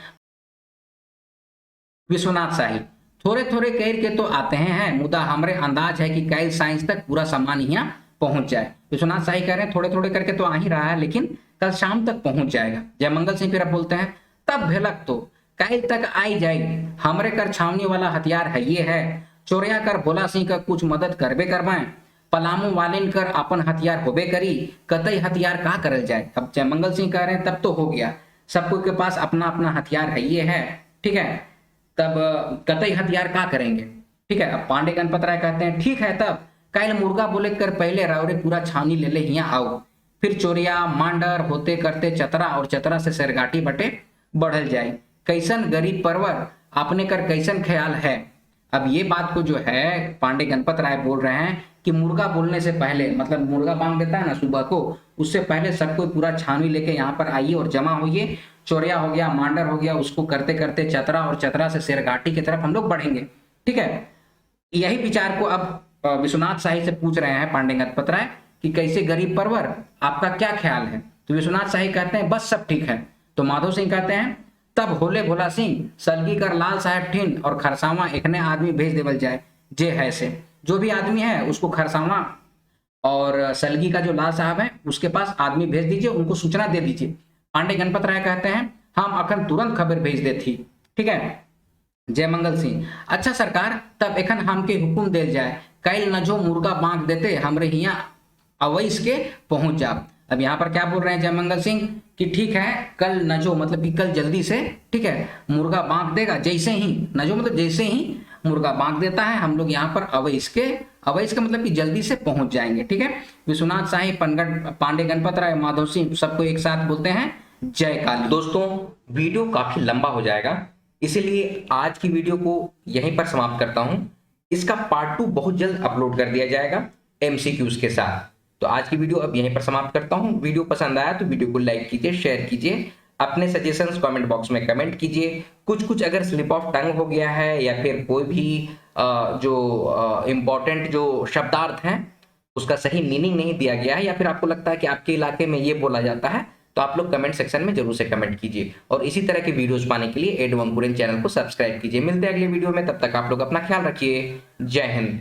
विश्वनाथ शाही थोड़े थोड़े कह के तो आते हैं मुदा हमरे अंदाज है कि कैल साइंस तक पूरा सामान यहाँ पहुंच जाए। विश्वनाथ शाही कह रहे हैं थोड़े थोड़े करके तो आ ही रहा है, लेकिन कल शाम तक पहुंच जाएगा। जयमंगल सिंह फिर अब बोलते हैं तब भेलक तो कैल तक आई जाएगी, हमरे कर छावनी वाला हथियार है ये है, चोरिया कर भोला सिंह का कुछ मदद करबे करवाएं, पलामू वालिन कर अपन हथियार होबे करी, कतई हथियार का करल जाए। अब जयमंगल सिंह कह रहे हैं तब तो हो गया, सबको के पास अपना अपना हथियार है ये है, ठीक है, तब कतई हथियार का करेंगे, ठीक है। अब पांडे गणपत राय कहते हैं ठीक है, तब कैल मुर्गा बोले कर पहले रावरे पूरा छावनी ले ले यहाँ आओ, फिर चोरिया मांडर होते करते चतरा और चतरा से सरगाटी बटे बढ़ल जाए, कैसन गरीब परवर आपने कर कैसन ख्याल है। अब ये बात को जो है पांडे गणपत राय बोल रहे हैं कि मुर्गा बोलने से पहले, मतलब मुर्गा बांग देता है ना सुबह को, उससे पहले सबको पूरा छानवी लेके यहाँ पर आइए और जमा होइए, चोरिया हो गया मांडर हो गया, उसको करते करते चतरा और चतरा से शेरघाटी की तरफ हम लोग बढ़ेंगे, ठीक है। यही विचार को अब विश्वनाथ शाही से पूछ रहे हैं पांडे गणपत राय कि कैसे गरीब परवर आपका क्या ख्याल है। तो विश्वनाथ शाही कहते हैं बस सब ठीक है। तो माधो सिंह कहते हैं तब होले भोला सिंह सलगी कर लाल साहब ठिन और खरसावा एकने आदमी भेज देवल जाए, जे है से जो भी आदमी है उसको खरसावा और सलगी का जो लाल साहब है उसके पास आदमी भेज दीजिए, उनको सूचना दे दीजिए। पांडे गणपत राय कहते हैं हम अखन तुरंत खबर भेज देती, ठीक है। जयमंगल सिंह अच्छा सरकार तब एखन हमके हुकुम देल जाए, कैल न जो मुर्गा बांध देते हमरे हिया अवैस के पहुंच जाब। अब यहाँ पर क्या बोल रहे हैं जयमंगल सिंह कि ठीक है कल नजो मतलब कि कल जल्दी से, ठीक है, मुर्गा बांध देगा, जैसे ही नजो मतलब जैसे ही मुर्गा बांध देता है हम लोग यहाँ पर अवैस का मतलब कि जल्दी से पहुंच जाएंगे, ठीक है। विश्वनाथ शाही पांडे गणपत राय माधव सिंह सबको एक साथ बोलते हैं जय काली। दोस्तों वीडियो काफी लंबा हो जाएगा, इसीलिए आज की वीडियो को यहीं पर समाप्त करता हूं। इसका पार्ट 2 बहुत जल्द अपलोड कर दिया जाएगा MCQs के साथ। तो आज की वीडियो अब यहीं पर समाप्त करता हूं। वीडियो पसंद आया तो वीडियो को लाइक कीजिए, शेयर कीजिए, अपने सजेशंस कमेंट बॉक्स में कमेंट कीजिए। कुछ अगर स्लिप ऑफ टंग हो गया है या फिर कोई भी जो इम्पोर्टेंट जो शब्दार्थ हैं उसका सही मीनिंग नहीं दिया गया है, या फिर आपको लगता है कि आपके इलाके में ये बोला जाता है, तो आप लोग कमेंट सेक्शन में जरूर से कमेंट कीजिए। और इसी तरह के वीडियोस पाने के लिए एडवंकुरन चैनल को सब्सक्राइब कीजिए। मिलते हैं अगले वीडियो में, तब तक आप लोग अपना ख्याल रखिए। जय हिंद।